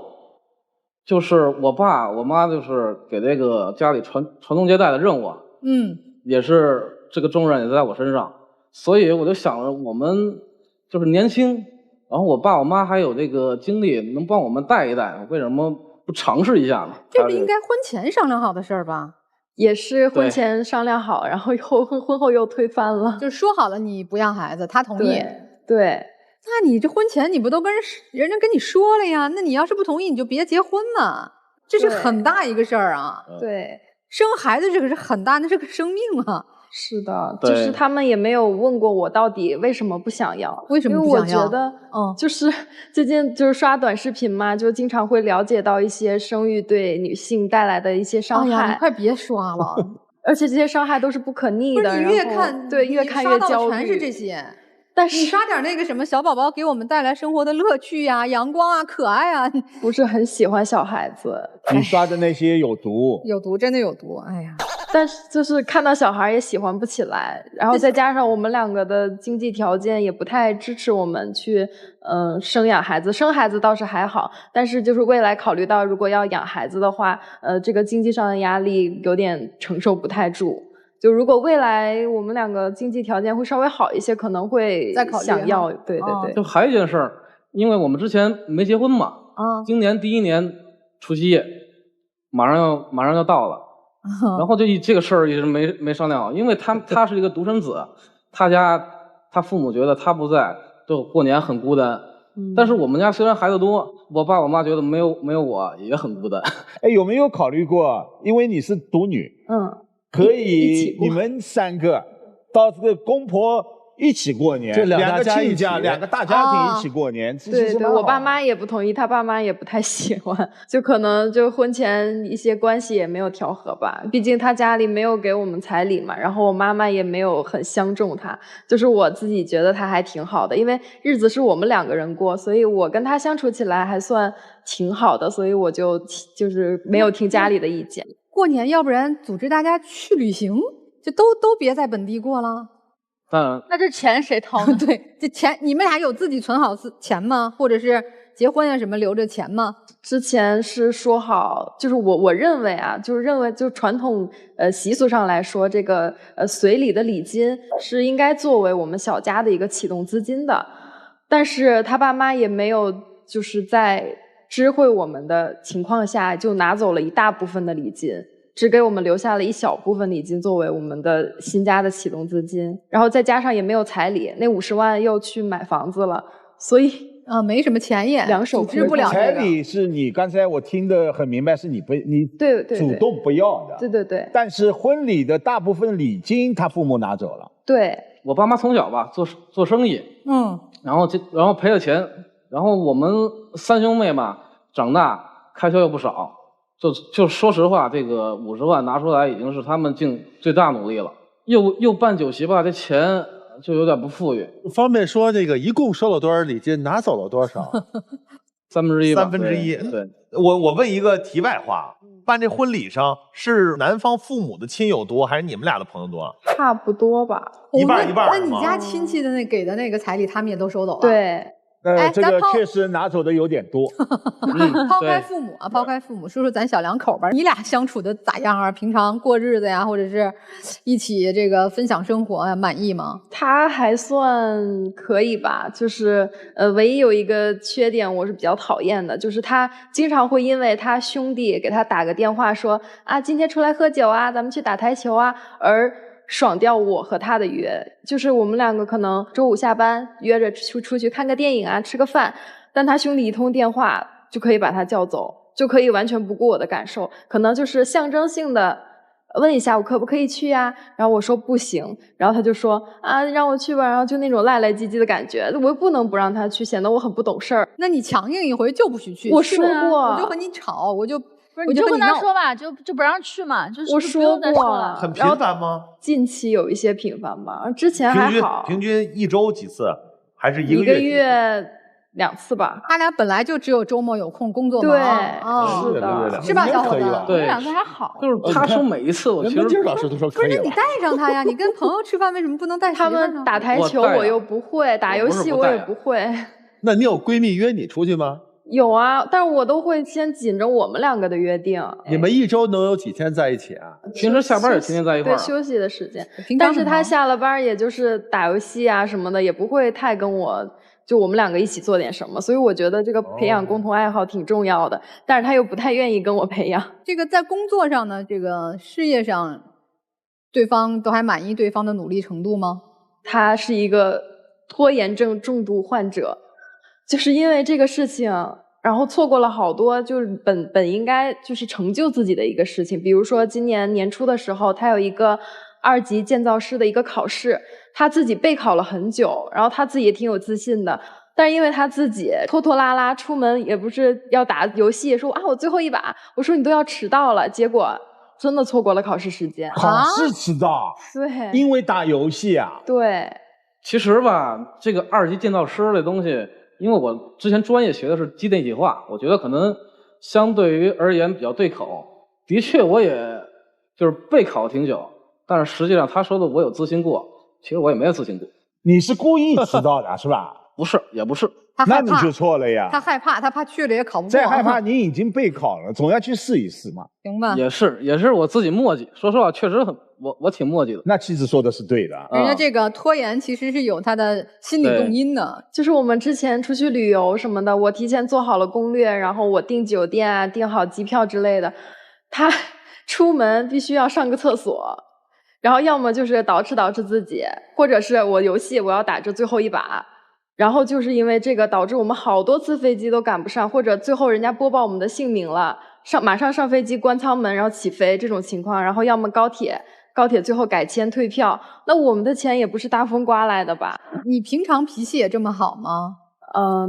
就是我爸我妈就是给这个家里传宗接代的任务，也是这个重任也在我身上，所以我就想着我们就是年轻，然后我爸我妈还有这个精力能帮我们带一带，为什么不尝试一下呢？这不应该婚前商量好的事儿吧？也是婚前商量好，然后婚后又推翻了。就说好了你不要孩子，他同意。对。那你这婚前你不都跟人家跟你说了呀？那你要是不同意，你就别结婚嘛。这是很大一个事儿啊。对，生孩子这个是很大，那是个生命啊。是的，就是他们也没有问过我到底为什么不想要，为什么不想要？因为我觉得，就是最近就是刷短视频嘛，就经常会了解到一些生育对女性带来的一些伤害。你快别刷了，而且这些伤害都是不可逆的。你越看，越看越焦虑，全是这些。但是你刷点那个什么小宝宝给我们带来生活的乐趣呀、阳光啊、可爱啊，不是很喜欢小孩子。你刷的那些有毒，有毒，真的有毒。哎呀，但是就是看到小孩也喜欢不起来，然后再加上我们两个的经济条件也不太支持我们去生养孩子。生孩子倒是还好，但是就是未来考虑到如果要养孩子的话，这个经济上的压力有点承受不太住。就如果未来我们两个经济条件会稍微好一些，可能会想要。对。就还有一件事儿，因为我们之前没结婚嘛，今年第1年除夕夜马上要到了，然后就这个事儿一直没商量好，因为他是一个独生子，他父母觉得他不在，就过年很孤单。但是我们家虽然孩子多，我爸我妈觉得没有我也很孤单。哎，有没有考虑过，因为你是独女，可以你们3个到这个公婆一起过年，这两个亲家2个大家庭一起过年。对，我爸妈也不同意，他爸妈也不太喜欢，就可能就婚前一些关系也没有调和吧。毕竟他家里没有给我们彩礼嘛，然后我妈妈也没有很相中他，就是我自己觉得他还挺好的，因为日子是我们2个人过，所以我跟他相处起来还算挺好的，所以我就是没有听家里的意见。过年要不然组织大家去旅行，就都别在本地过了。那这钱谁掏呢？对，这钱你们俩有自己存好钱吗？或者是结婚啊什么留着钱吗？之前是说好，就是我认为啊，就传统习俗上来说，这个随礼的礼金是应该作为我们小家的一个启动资金的，但是他爸妈也没有就是在知会我们的情况下就拿走了一大部分的礼金，只给我们留下了一小部分礼金作为我们的新家的启动资金，然后再加上也没有彩礼，那50万又去买房子了，所以没什么钱也两手支不了。彩礼是你刚才我听得很明白，是你对主动不要的。对。但是婚礼的大部分礼金他父母拿走了。对，我爸妈从小吧做生意，然后赔了钱。然后我们3兄妹嘛，长大开销又不少，就说实话，这个50万拿出来已经是他们尽最大努力了。又办酒席吧，这钱就有点不富裕。方便说这个一共收了多少礼金，拿走了多少？1/3吧。1/3。对，我问一个题外话，办这婚礼上是男方父母的亲友多，还是你们俩的朋友多？差不多吧，一半一半。那你家亲戚的给的那个彩礼，他们也都收走了？对。这个确实拿走的有点多。抛开父母啊，抛开父母，说说咱小两口吧。你俩相处的咋样啊？平常过日子呀，或者是一起这个分享生活呀，满意吗？他还算可以吧，就是唯一有一个缺点我是比较讨厌的，就是他经常会因为他兄弟给他打个电话说啊，今天出来喝酒啊，咱们去打台球啊，而爽掉我和他的约。就是我们两个可能周五下班约着出去看个电影啊，吃个饭，但他兄弟一通电话就可以把他叫走，就可以完全不顾我的感受，可能就是象征性的问一下我可不可以去呀，然后我说不行，然后他就说啊让我去吧，然后就那种赖赖唧唧的感觉，我又不能不让他去，显得我很不懂事儿。那你强硬一回就不许去。我说过，我就和你吵，我就你就跟他说吧，就不让去嘛，就是我不用再说了。很频繁吗？近期有一些频繁吧，之前还好。平均一周几次，还是一个月2次吧。他俩本来就只有周末有空，工作忙。对，是的，是吧，小伙子？对，两个还好。就是他说每一次，我其实金老师都说可以了。不是你带上他呀？你跟朋友吃饭为什么不能带他们打台球我又不会，打游戏我也不会。那你有闺蜜约你出去吗？有啊，但是我都会先紧着我们两个的约定。你们一周能有几天在一起啊？平时下班也天天在一块儿。对，休息的时间。但是他下了班也就是打游戏啊什么的，也不会太跟我们两个一起做点什么。所以我觉得这个培养共同爱好挺重要的，但是他又不太愿意跟我培养。这个在工作上呢，这个事业上，对方都还满意对方的努力程度吗？他是一个拖延症重度患者。就是因为这个事情，然后错过了好多就是本应该就是成就自己的一个事情。比如说今年年初的时候，他有一个2级建造师的一个考试，他自己备考了很久，然后他自己也挺有自信的，但是因为他自己拖拖拉拉，出门也不是要打游戏，说啊我最后一把，我说你都要迟到了，结果真的错过了考试时间。考试迟到？对，因为打游戏啊？对。其实吧，这个2级建造师这东西，因为我之前专业学的是机电计划，我觉得可能相对于而言比较对口。的确，我也就是备考挺久，但是实际上他说的我有自信过，其实我也没有自信过。你是故意迟到的是吧？不是，也不是。那你就错了呀。他害怕，他怕去了也考不过。再害怕，你已经备考了，总要去试一试嘛。行吧。也是我自己磨叽。说实话，确实我挺磨叽的。那妻子说的是对的。人家这个拖延其实是有他的心理动因的。就是我们之前出去旅游什么的，我提前做好了攻略，然后我订酒店啊，订好机票之类的。他出门必须要上个厕所，然后要么就是捯饬自己，或者是我游戏我要打这最后一把。然后就是因为这个导致我们好多次飞机都赶不上，或者最后人家播报我们的姓名了，马上上飞机关舱门然后起飞这种情况，然后要么高铁最后改签退票，那我们的钱也不是大风刮来的吧？你平常脾气也这么好吗？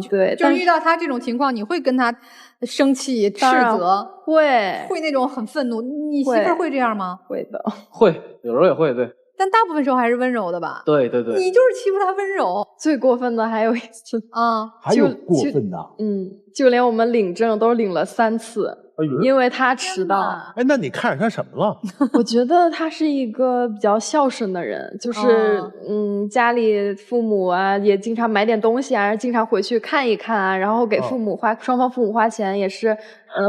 对，就是遇到他这种情况，你会跟他生气、斥责，会那种很愤怒。你媳妇儿会这样吗？会的，会，有时候也会，对。但大部分时候还是温柔的吧？对。你就是欺负他温柔。最过分的还有一次还有过分的？就连我们领证都领了3次，因为他迟到。哎，那你看上他什么了？我觉得他是一个比较孝顺的人，就是家里父母啊也经常买点东西啊，经常回去看一看啊，然后给双方父母花钱也是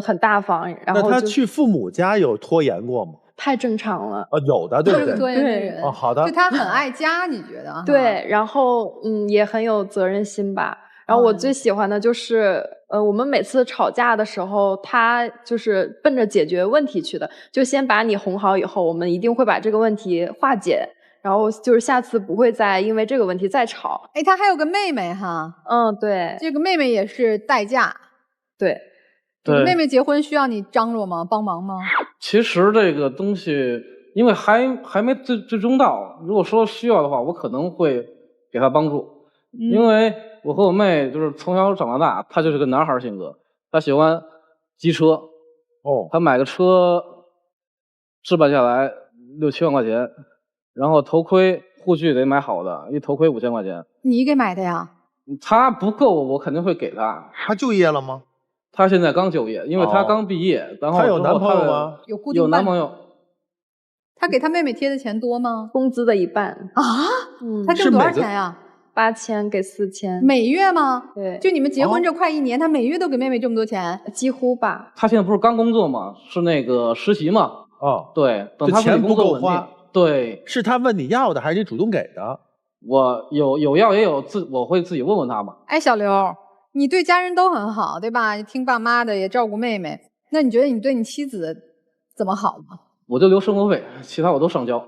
很大方。然后那他去父母家有拖延过吗？太正常了。有的，对不对？拖延的人。好的。就他很爱家，你觉得？对，然后也很有责任心吧。然后我最喜欢的就是我们每次吵架的时候，他就是奔着解决问题去的，就先把你哄好以后，我们一定会把这个问题化解，然后就是下次不会再因为这个问题再吵。哎，他还有个妹妹哈。对，这个妹妹也是待嫁。对。你妹妹结婚需要你张罗吗？帮忙吗？其实这个东西，因为还没最终到，如果说需要的话，我可能会给她帮助。因为我和我妹就是从小长到大，她就是个男孩性格，她喜欢机车。她买个车置办下来6、7万块钱，然后头盔护具得买好的，一头盔5000块钱。你给买的呀？她不够，我肯定会给她。她就业了吗？她现在刚就业，因为她刚毕业，然后她有男朋友吗？有男朋友。她给她妹妹贴的钱多吗？工资的1半啊？她挣多少钱呀8000给4000，每月吗？对，就你们结婚这快1年，他每月都给妹妹这么多钱？几乎吧。他现在不是刚工作吗？是那个实习嘛？哦，对，等他钱不够工作稳定花。对，是他问你要的，还是你主动给的？我有要也有我会自己问问他嘛。哎，小刘，你对家人都很好，对吧？听爸妈的，也照顾妹妹。那你觉得你对你妻子怎么好吗？我就留生活费，其他我都上交。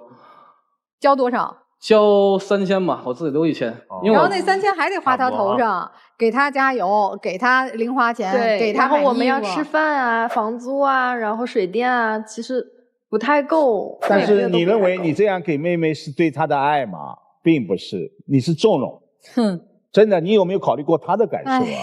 交多少？交3000吧，我自己留1000。因为然后那3000还得花他头上，给他加油，给他零花钱，对，给他买衣服。然后我们要吃饭啊、房租啊，然后水电啊，其实不太够。但是你认为你这样给妹妹是对她的爱吗？并不是，你是纵容。哼，真的，你有没有考虑过她的感受啊？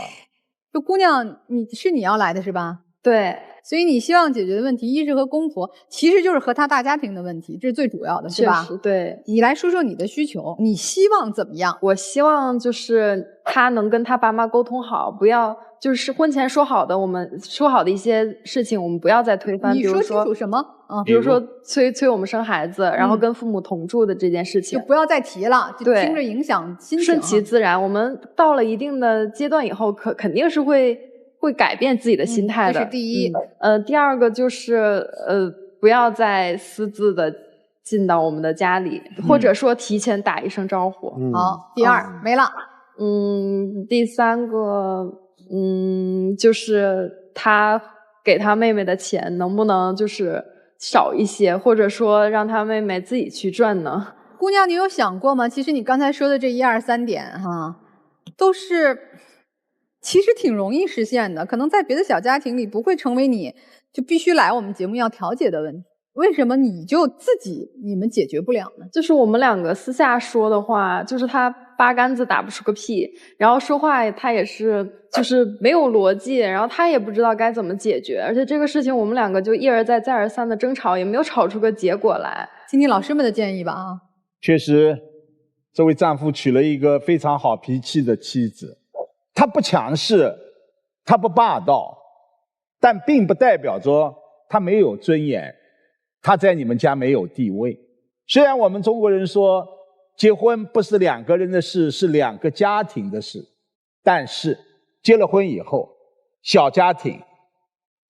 这姑娘，你要来的是吧？对，所以你希望解决的问题，一是和公婆，其实就是和他大家庭的问题，这是最主要的，是吧？确实，对。你来说说你的需求，你希望怎么样？我希望就是他能跟他爸妈沟通好，不要就是婚前说好的，我们说好的一些事情，我们不要再推翻。你说清楚什么？比如说催我们生孩子，然后跟父母同住的这件事情，就不要再提了，就听着影响心情。顺其自然，我们到了一定的阶段以后，肯定是会改变自己的心态的。这是第一。第二个就是不要再私自的进到我们的家里，或者说提前打一声招呼。好，第二没了。第三个，就是他给他妹妹的钱能不能就是少一些，或者说让他妹妹自己去赚呢？姑娘，你有想过吗？其实你刚才说的这1、2、3点哈，都是其实挺容易实现的，可能在别的小家庭里不会成为你就必须来我们节目要调解的问题。为什么你们解决不了呢？就是我们两个私下说的话，就是他八竿子打不出个屁，然后说话他也是就是没有逻辑，然后他也不知道该怎么解决，而且这个事情我们两个就一而再再而三的争吵，也没有吵出个结果来。听听老师们的建议吧啊。确实，这位丈夫娶了一个非常好脾气的妻子，他不强势，他不霸道，但并不代表着他没有尊严，他在你们家没有地位。虽然我们中国人说结婚不是2个人的事，是2个家庭的事，但是结了婚以后，小家庭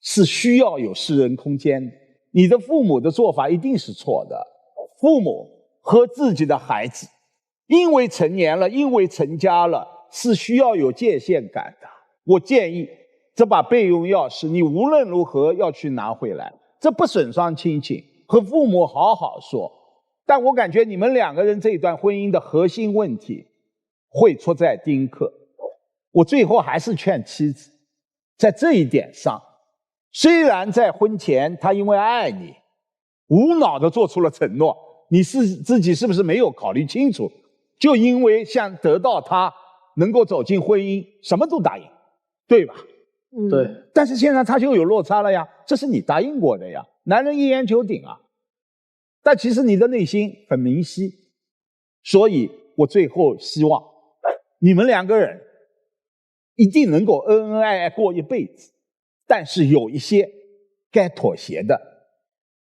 是需要有私人空间的。你的父母的做法一定是错的，父母和自己的孩子因为成年了，因为成家了，是需要有界限感的。我建议这把备用钥匙你无论如何要去拿回来，这不损伤亲情，和父母好好说。但我感觉你们2个人这段婚姻的核心问题会出在丁克。我最后还是劝妻子，在这一点上，虽然在婚前他因为爱你无脑的做出了承诺，你自己是不是没有考虑清楚，就因为想得到他能够走进婚姻什么都答应，对吧？对。但是现在他就有落差了呀，这是你答应过的呀，男人一言九鼎啊。但其实你的内心很明晰，所以我最后希望你们2个人一定能够恩恩爱爱过一辈子，但是有一些该妥协的，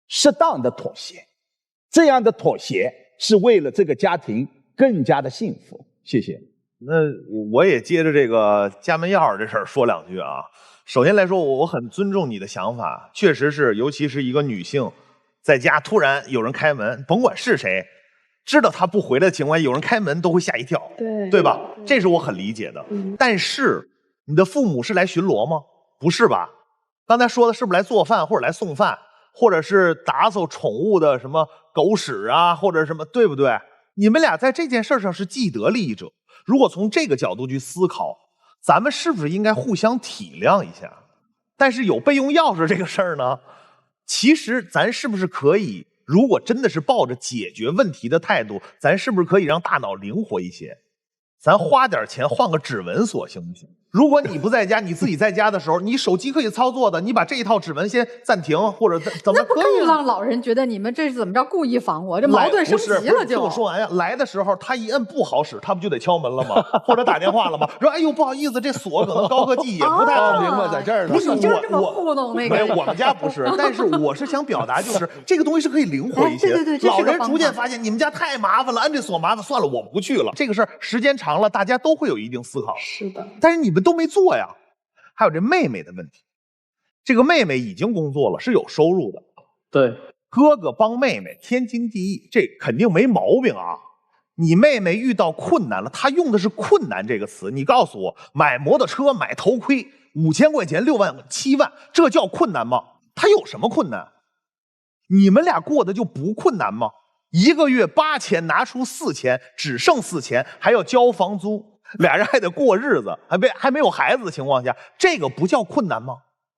适当的妥协，这样的妥协是为了这个家庭更加的幸福。谢谢。那我也接着这个家门钥匙这事儿说2句啊。首先来说，我很尊重你的想法，确实是，尤其是一个女性在家突然有人开门，甭管是谁，知道她不回来的情况下，有人开门都会吓一跳，对吧？这是我很理解的。但是你的父母是来巡逻吗？不是吧？刚才说的是不是来做饭，或者来送饭，或者是打扫宠物的什么狗屎啊，或者什么，对不对？你们俩在这件事上是既得利益者。如果从这个角度去思考，咱们是不是应该互相体谅一下？但是有备用钥匙这个事儿呢，其实咱是不是可以，如果真的是抱着解决问题的态度，咱是不是可以让大脑灵活一些？咱花点钱换个指纹锁行不行？如果你不在家，你自己在家的时候，你手机可以操作的，你把这一套指纹先暂停，或者怎么那不可以更让老人觉得你们这是怎么着故意防我？这矛盾升级了就。听我说完呀，来的时候他一摁不好使，他不就得敲门了吗？或者打电话了吗？说哎呦不好意思，这锁可能高科技也不太好。明白在这儿呢。不是你就是这么糊弄那个。我们家不是，但是我是想表达就是这个东西是可以灵活一些。对，老人逐渐发现你们家太麻烦了，摁这锁麻烦，算了，我不去了。这个事儿时间长了，大家都会有一定思考。是的，但是你们都没做呀。还有这妹妹的问题，这个妹妹已经工作了，是有收入的。对，哥哥帮妹妹天经地义，这肯定没毛病啊。你妹妹遇到困难了，她用的是困难这个词。你告诉我，买摩托车、买头盔，5000块钱、6万、7万，这叫困难吗？她有什么困难？你们俩过的就不困难吗？一个月8000，拿出4000，只剩4000，还要交房租。俩人还得过日子，还没有孩子的情况下，这个不叫困难吗？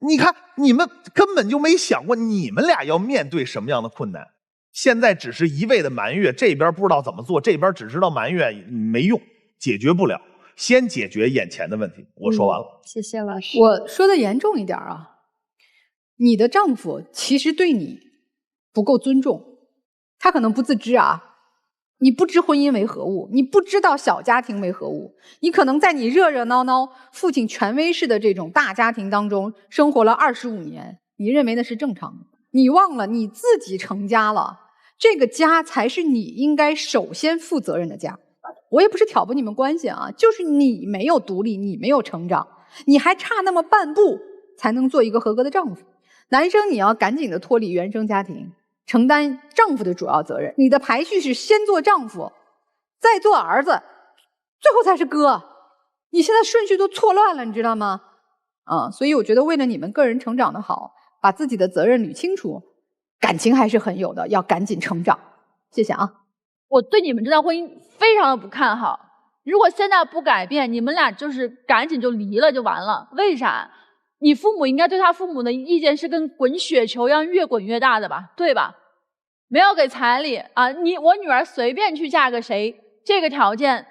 你看，你们根本就没想过你们俩要面对什么样的困难，现在只是一味的埋怨，这边不知道怎么做，这边只知道埋怨，没用，解决不了。先解决眼前的问题。我说完了。谢谢老师。我说的严重一点啊，你的丈夫其实对你不够尊重，他可能不自知啊。你不知婚姻为何物，你不知道小家庭为何物，你可能在你热热闹闹、父亲权威式的这种大家庭当中生活了25年，你认为那是正常的，你忘了你自己成家了，这个家才是你应该首先负责任的家。我也不是挑拨你们关系啊，就是你没有独立，你没有成长，你还差那么半步才能做一个合格的丈夫。男生你要赶紧的脱离原生家庭，承担丈夫的主要责任。你的排序是先做丈夫，再做儿子，最后才是哥。你现在顺序都错乱了，你知道吗？所以我觉得为了你们个人成长的好，把自己的责任捋清楚，感情还是很有的，要赶紧成长。谢谢啊。我对你们这段婚姻非常的不看好，如果现在不改变，你们俩就是赶紧就离了就完了。为啥？你父母应该对他父母的意见是跟滚雪球一样越滚越大的吧，对吧？没有给彩礼啊，我女儿随便去嫁个谁，这个条件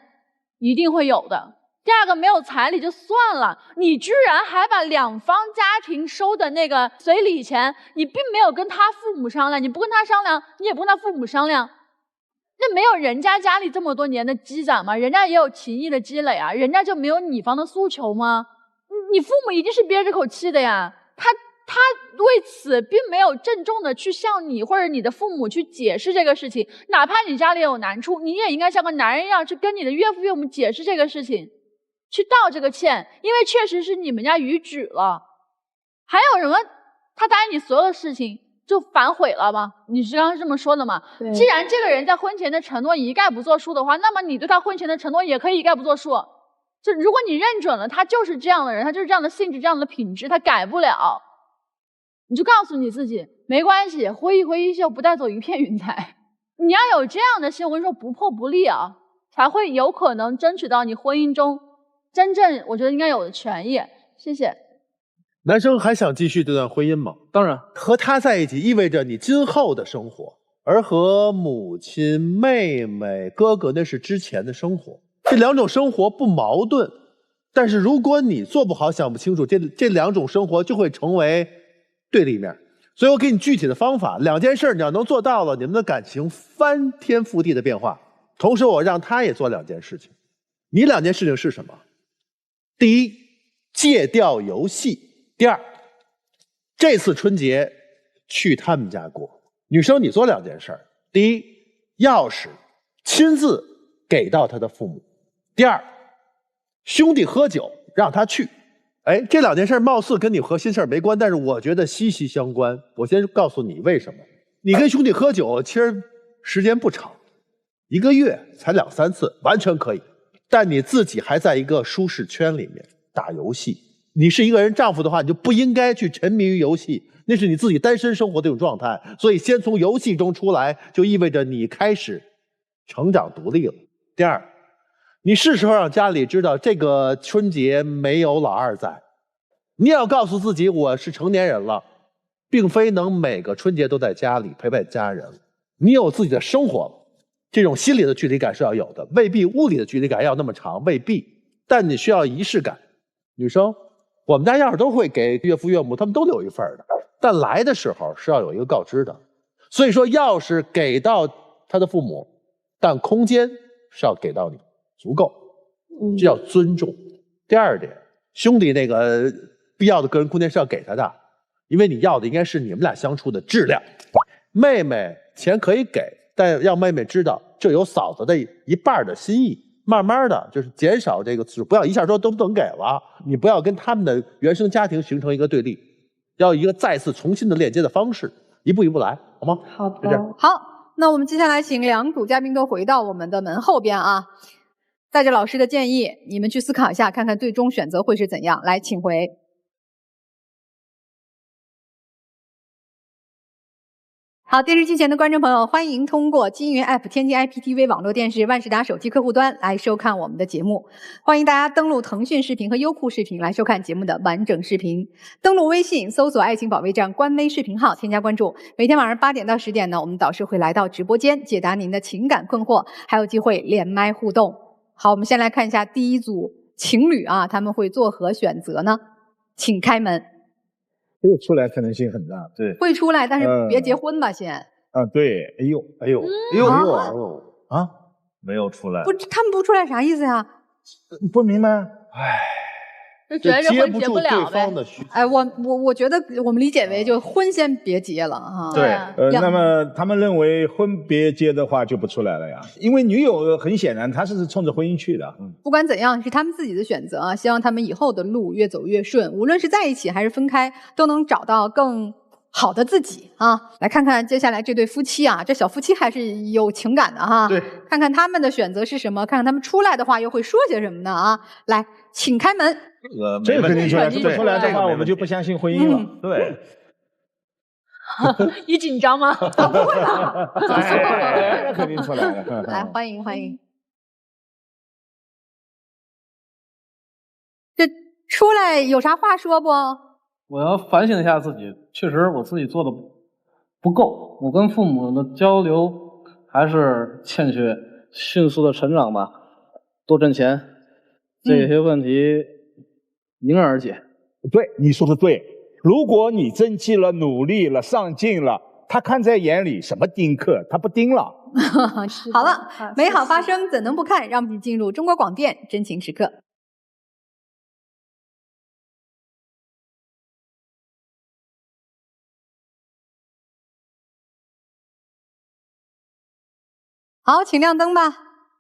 一定会有的。第二个，没有彩礼就算了，你居然还把两方家庭收的那个随礼钱，你并没有跟他父母商量，你不跟他商量，你也不跟他父母商量，那没有人家家里这么多年的积攒吗？人家也有情谊的积累啊，人家就没有你方的诉求吗？你父母一定是憋着口气的呀，他为此并没有郑重的去向你或者你的父母去解释这个事情，哪怕你家里有难处，你也应该像个男人一样去跟你的岳父岳母解释这个事情，去道这个歉，因为确实是你们家逾矩了。还有什么？他答应你所有的事情就反悔了吗？你是刚刚这么说的吗？既然这个人在婚前的承诺一概不作数的话，那么你对他婚前的承诺也可以一概不作数。就如果你认准了他就是这样的人，他就是这样的性质，这样的品质，他改不了，你就告诉你自己没关系，挥一挥衣袖，不带走一片云彩。你要有这样的心，我跟你说不破不立啊，才会有可能争取到你婚姻中真正我觉得应该有的权益。谢谢。男生还想继续这段婚姻吗？当然，和他在一起意味着你今后的生活，而和母亲、妹妹、哥哥那是之前的生活。这两种生活不矛盾，但是如果你做不好、想不清楚，这两种生活就会成为对立面。所以我给你具体的方法，2件事你要能做到了，你们的感情翻天覆地的变化。同时我让他也做2件事情。你2件事情是什么？第一，戒掉游戏；第二，这次春节去他们家过。女生你做2件事，第一，钥匙亲自给到他的父母；第二，兄弟喝酒让他去。这2件事貌似跟你核心事没关，但是我觉得息息相关。我先告诉你为什么。你跟兄弟喝酒其实时间不长，1个月才2、3次，完全可以。但你自己还在一个舒适圈里面打游戏，你是一个人丈夫的话，你就不应该去沉迷于游戏，那是你自己单身生活的一种状态。所以先从游戏中出来，就意味着你开始成长独立了。第二，你是时候让家里知道这个春节没有老二在。你也要告诉自己，我是成年人了，并非能每个春节都在家里陪伴家人。你有自己的生活了，这种心理的距离感是要有的，未必物理的距离感要那么长，未必，但你需要仪式感。女生，我们家钥匙都会给岳父岳母，他们都留一份的，但来的时候是要有一个告知的。所以说，钥匙给到他的父母，但空间是要给到你，足够，这叫尊重。第二点，兄弟那个必要的个人空间是要给他的，因为你要的应该是你们俩相处的质量。妹妹钱可以给，但让妹妹知道这有嫂子的一半的心意，慢慢的就是减少这个次数，不要一下说都不能给了，你不要跟他们的原生家庭形成一个对立，要一个再次重新的链接的方式，一步一步来，好吗？好的。好，那我们接下来请两组嘉宾都回到我们的门后边啊。带着老师的建议，你们去思考一下，看看最终选择会是怎样。来，请回。好，电视机前的观众朋友，欢迎通过金云 App、天津 IPTV 网络电视、万事达手机客户端来收看我们的节目。欢迎大家登录腾讯视频和优酷视频来收看节目的完整视频。登录微信，搜索“爱情保卫战”官微视频号，添加关注。每天晚上8点到10点呢，我们导师会来到直播间解答您的情感困惑，还有机会连麦互动。好，我们先来看一下第一组情侣啊，他们会作何选择呢？请开门。这个出来可能性很大，对，会出来，但是别结婚吧，先。啊，对，哎呦，哎呦，哎呦，哎呦，啊，没有出来。不，他们不出来啥意思呀？不明白。唉。就觉得这婚结不了呗。哎，我觉得我们理解为就婚先别结了哈。对，那么他们认为婚别结的话就不出来了呀，因为女友很显然她是冲着婚姻去的。不管怎样是他们自己的选择啊，希望他们以后的路越走越顺，无论是在一起还是分开，都能找到更好的自己啊。来看看接下来这对夫妻啊，这小夫妻还是有情感的哈。对，看看他们的选择是什么，看看他们出来的话又会说些什么呢啊？来，请开门。这个肯定出来，不出来的话，我们就不相信婚姻了。对，你紧张吗？不会，肯定出来了。来，欢迎欢迎。这出来有啥话说不？我要反省一下自己，确实我自己做的不够，我跟父母的交流还是欠缺，迅速的成长吧，多挣钱，这些问题迎刃而解。对，你说的对。如果你争气了、努力了、上进了，他看在眼里，什么丁克，他不盯了。好了，美好发生怎能不看？让我们进入中国广电真情时刻。好，请亮灯吧。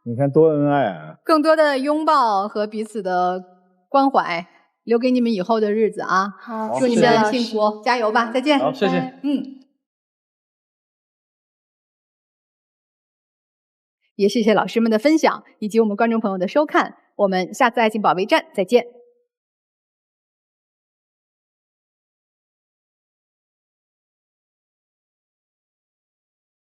你看多恩爱啊！更多的拥抱和彼此的关怀，留给你们以后的日子啊！好，祝你们幸福，加油吧！再见。好，谢谢。也谢谢老师们的分享，以及我们观众朋友的收看。我们下次爱情保卫战再见。